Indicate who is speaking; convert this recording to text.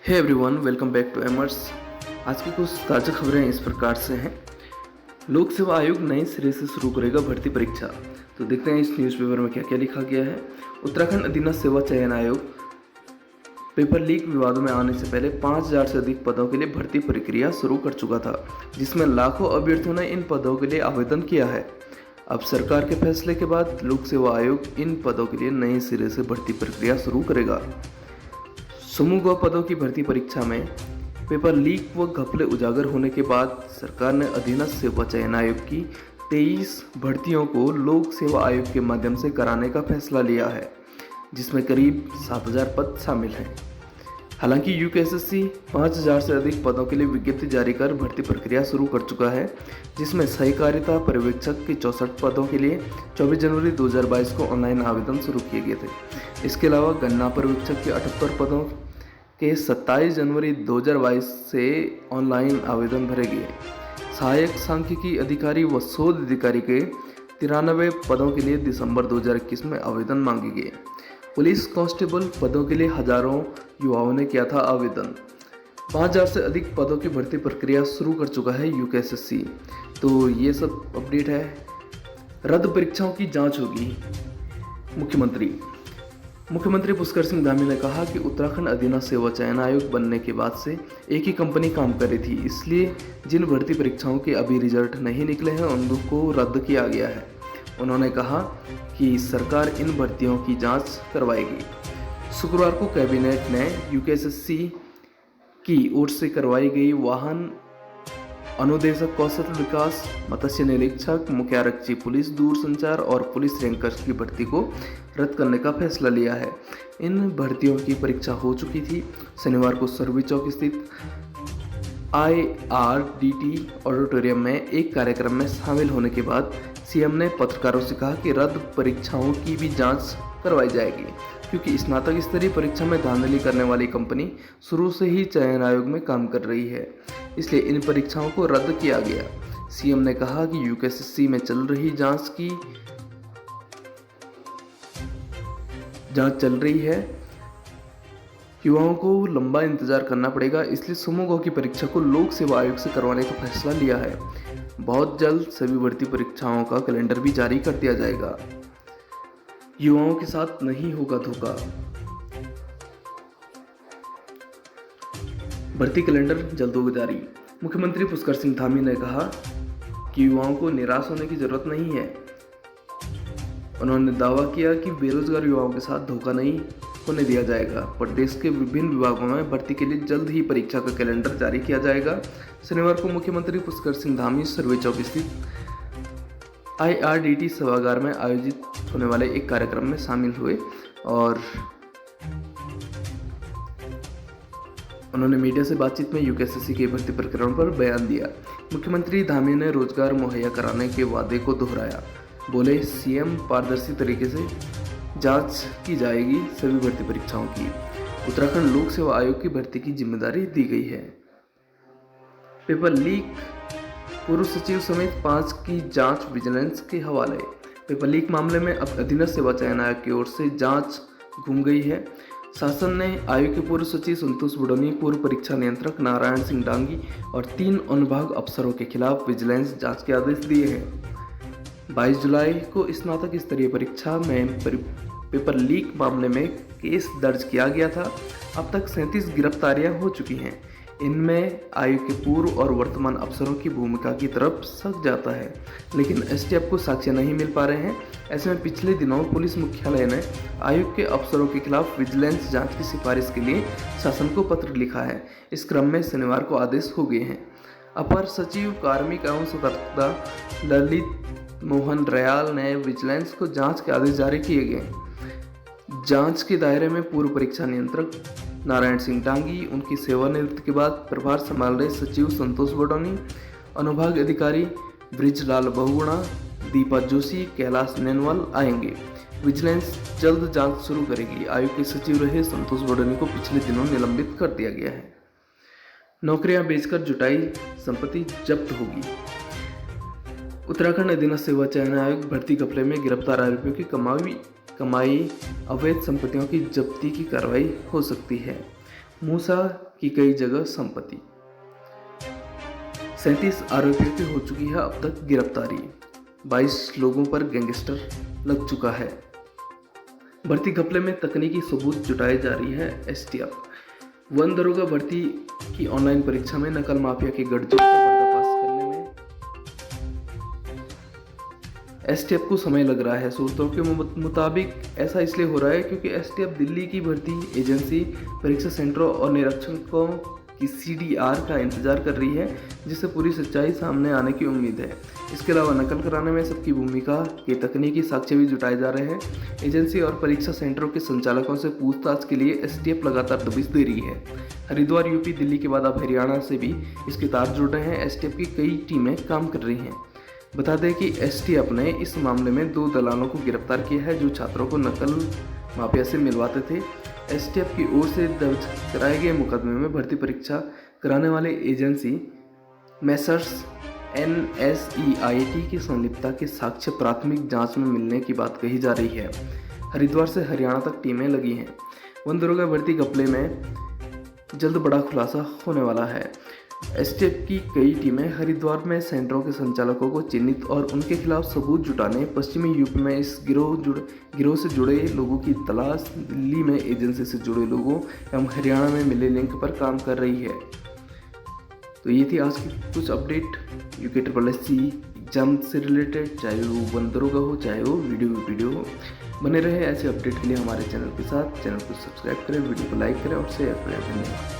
Speaker 1: Hey everyone, welcome back to एमर्स। आज की कुछ ताज़ा खबरें इस प्रकार से हैं। लोक सेवा आयोग नए सिरे से शुरू करेगा भर्ती परीक्षा। तो देखते हैं इस न्यूज़पेपर में क्या क्या लिखा गया है। उत्तराखंड अधीनस्थ सेवा चयन आयोग पेपर लीक विवादों में आने से पहले 5000 से अधिक पदों के लिए भर्ती प्रक्रिया शुरू कर चुका था, जिसमें लाखों अभ्यर्थियों ने इन पदों के लिए आवेदन किया है। अब सरकार के फैसले के बाद लोक सेवा आयोग इन पदों के लिए नए सिरे से भर्ती प्रक्रिया शुरू करेगा। समूह ग पदों की भर्ती परीक्षा में पेपर लीक व घपले उजागर होने के बाद सरकार ने अधीनस्थ सेवा चयन आयोग की 23 भर्तियों को लोक सेवा आयोग के माध्यम से कराने का फैसला लिया है, जिसमें करीब 7000 पद शामिल हैं। हालांकि यूकेएसएससी 5000 से अधिक पदों के लिए विज्ञप्ति जारी कर भर्ती प्रक्रिया शुरू कर चुका है, जिसमें सहकारिता पर्यवेक्षक के 64 पदों के लिए 24 जनवरी 2022 को ऑनलाइन आवेदन शुरू किए गए थे। इसके अलावा गन्ना पर्यवेक्षक के 78 पदों के 27 जनवरी 2022 से ऑनलाइन आवेदन भरे गए। सहायक सांख्यिकी अधिकारी व शोध अधिकारी के 93 पदों के लिए दिसंबर 2021 में आवेदन मांगे गए। पुलिस कांस्टेबल पदों के लिए हजारों युवाओं ने किया था आवेदन। 5000 से अधिक पदों की भर्ती प्रक्रिया शुरू कर चुका है यूकेएसएससी। तो ये सब अपडेट है। रद्द परीक्षाओं की जांच होगी। मुख्यमंत्री पुष्कर सिंह धामी ने कहा कि उत्तराखंड अधीनस्थ सेवा चयन आयोग बनने के बाद से एक ही कंपनी काम कर रही थी, इसलिए जिन भर्ती परीक्षाओं के अभी रिजल्ट नहीं निकले हैं उनको रद्द किया गया है। उन्होंने कहा कि सरकार इन भर्तियों की जांच करवाएगी। शुक्रवार को कैबिनेट ने यूकेएसएससी की ओर से करवाई गई वाहन अनुदेशक कौशल विकास, मत्स्य निरीक्षक, मुख्य आरक्षी पुलिस, दूरसंचार और पुलिस रैंकर्स की भर्ती को रद्द करने का फैसला लिया है। इन भर्तियों की परीक्षा हो चुकी थी। शनिवार को सरवी चौक स्थित IRDT ऑडिटोरियम में एक कार्यक्रम में शामिल होने के बाद सीएम ने पत्रकारों से कहा कि रद्द परीक्षाओं की भी जांच करवाई जाएगी, क्योंकि स्नातक स्तरीय परीक्षा में धांधली करने वाली कंपनी शुरू से ही चयन आयोग में काम कर रही है, इसलिए इन परीक्षाओं को रद्द किया गया। सीएम ने कहा कि यूकेएसएससी में चल रही जांच चल रही है, युवाओं को लंबा इंतजार करना पड़ेगा, इसलिए समूह ग की परीक्षा को लोक सेवा आयोग से करवाने का फैसला लिया है। बहुत जल्द सभी भर्ती परीक्षाओं का कैलेंडर भी जारी कर दिया जाएगा। युवाओं के साथ नहीं होगा धोखा। भर्ती कैलेंडर जल्द होगा जारी। मुख्यमंत्री पुष्कर सिंह धामी ने कहा कि युवाओं को निराश होने की जरूरत नहीं है। उन्होंने दावा किया कि बेरोजगार युवाओं के साथ धोखा नहीं होने दिया जाएगा। प्रदेश के विभिन्न विभागों में भर्ती के लिए जल्द ही परीक्षा का कैलेंडर जारी किया जाएगा। शनिवार को मुख्यमंत्री पुष्कर सिंह धामी सर्वे चौक स्थित IRDT सभागार में आयोजित होने वाले एक कार्यक्रम में शामिल हुए और उन्होंने मीडिया से बातचीत में यूकेएसएससी की भर्ती प्रक्रियाओं पर बयान दिया। मुख्यमंत्री धामी ने रोजगार मुहैया कराने के वादे को दोहराया। बोले, सीएम पारदर्शी तरीके से जांच की जाएगी सभी भर्ती परीक्षाओं की। उत्तराखंड लोक सेवा आयोग की भर्ती की जिम्मेदारी दी गई है। पेपर लीक, पूर्व सचिव समेत 5 की जांच विजिलेंस के हवाले। पेपर लीक मामले में अब अधीनस्थ सेवा चयन आयोग की ओर से जांच घूम गई है। शासन ने आयोग के पूर्व सचिव संतोष बडोनी, पूर्व परीक्षा नियंत्रक नारायण सिंह डांगी और 3 अनुभाग अफसरों के खिलाफ विजिलेंस जांच के आदेश दिए हैं। 22 जुलाई को स्नातक स्तरीय परीक्षा में पेपर लीक मामले में केस दर्ज किया गया था। अब तक 37 गिरफ्तारियां हो चुकी हैं। इनमें आयोग के पूर्व और वर्तमान अफसरों की भूमिका की तरफ शक जाता है, लेकिन एसटीएफ को साक्ष्य नहीं मिल पा रहे हैं। ऐसे में पिछले दिनों पुलिस मुख्यालय ने आयोग के अफसरों के खिलाफ विजिलेंस जांच की सिफारिश के लिए शासन को पत्र लिखा है। इस क्रम में शनिवार को आदेश हो गए हैं। अपर सचिव कार्मिक एवं सतर्कता ललित मोहन रयाल ने विजिलेंस को जांच के आदेश जारी किए गए। जांच के दायरे में पूर्व परीक्षा नियंत्रक नारायण सिंह डांगी, उनकी सेवानिवृत्ति के बाद प्रभार संभाल रहे सचिव संतोष बडोनी, अनुभाग अधिकारी ब्रिजलाल बहुगुणा, दीपा जोशी, कैलाश नेनवाल आएंगे। विजिलेंस जल्द जांच शुरू करेगी। आयोग के सचिव रहे संतोष बडोनी को पिछले दिनों निलंबित कर दिया गया है। नौकरियां बेचकर जुटाई संपत्ति जब्त होगी। उत्तराखंड अधीनस्थ सेवा चयन आयोग भर्ती घपले में गिरफ्तार आरोपियों की कमाई अवैध संपत्तियों की जब्ती की कार्रवाई हो सकती है। मूसा की कई जगह संपत्ति। 37 आरोपियों की हो चुकी है अब तक गिरफ्तारी। 22 लोगों पर गैंगस्टर लग चुका है। भर्ती घपले में तकनीकी सबूत जुटाई जा रही है एसटीएफ। वन दरोगा भर्ती की ऑनलाइन परीक्षा में नकल माफिया के गठजोड़ का पर्दाफाश करने में एसटीएफ को समय लग रहा है। सूत्रों के मुताबिक ऐसा इसलिए हो रहा है क्योंकि एसटीएफ दिल्ली की भर्ती एजेंसी परीक्षा सेंटरों और निरीक्षकों की सीडीआर का इंतजार कर रही है, जिससे पूरी सच्चाई सामने आने की उम्मीद है। इसके अलावा नकल कराने में सबकी भूमिका के तकनीकी साक्ष्य भी जुटाए जा रहे हैं। एजेंसी और परीक्षा सेंटरों के संचालकों से पूछताछ के लिए एसटीएफ लगातार दबिश दे रही है। हरिद्वार, यूपी, दिल्ली के बाद अब हरियाणा से भी इसके तार जुड़ रहे हैं। एसटीएफ की कई टीमें काम कर रही हैं। बता दें कि एसटीएफ ने इस मामले में 2 दलालों को गिरफ्तार किया है जो छात्रों को नकल माफिया से मिलवाते थे। एसटीएफ की ओर से दर्ज कराए गए मुकदमे में भर्ती परीक्षा कराने वाले एजेंसी मेसर्स NSEIT की संलिप्तता के साक्ष्य प्राथमिक जांच में मिलने की बात कही जा रही है। हरिद्वार से हरियाणा तक टीमें लगी हैं। वन दरोगा भर्ती घपले में जल्द बड़ा खुलासा होने वाला है। एसटीएफ की कई टीमें हरिद्वार में सेंटरों के संचालकों को चिन्हित और उनके खिलाफ सबूत जुटाने, पश्चिमी यूपी में इस गिरोह से जुड़े लोगों की तलाश, दिल्ली में एजेंसी से जुड़े लोगों एवं हरियाणा में मिले लिंक पर काम कर रही है। तो ये थी आज की कुछ अपडेट UKSSC एग्जाम से रिलेटेड, चाहे वो वन दरोगा हो, चाहे वो वीडियो हो। बने रहे ऐसे अपडेट के लिए हमारे चैनल के साथ। चैनल को सब्सक्राइब करें, वीडियो को लाइक करें और शेयर करें। धन्यवाद।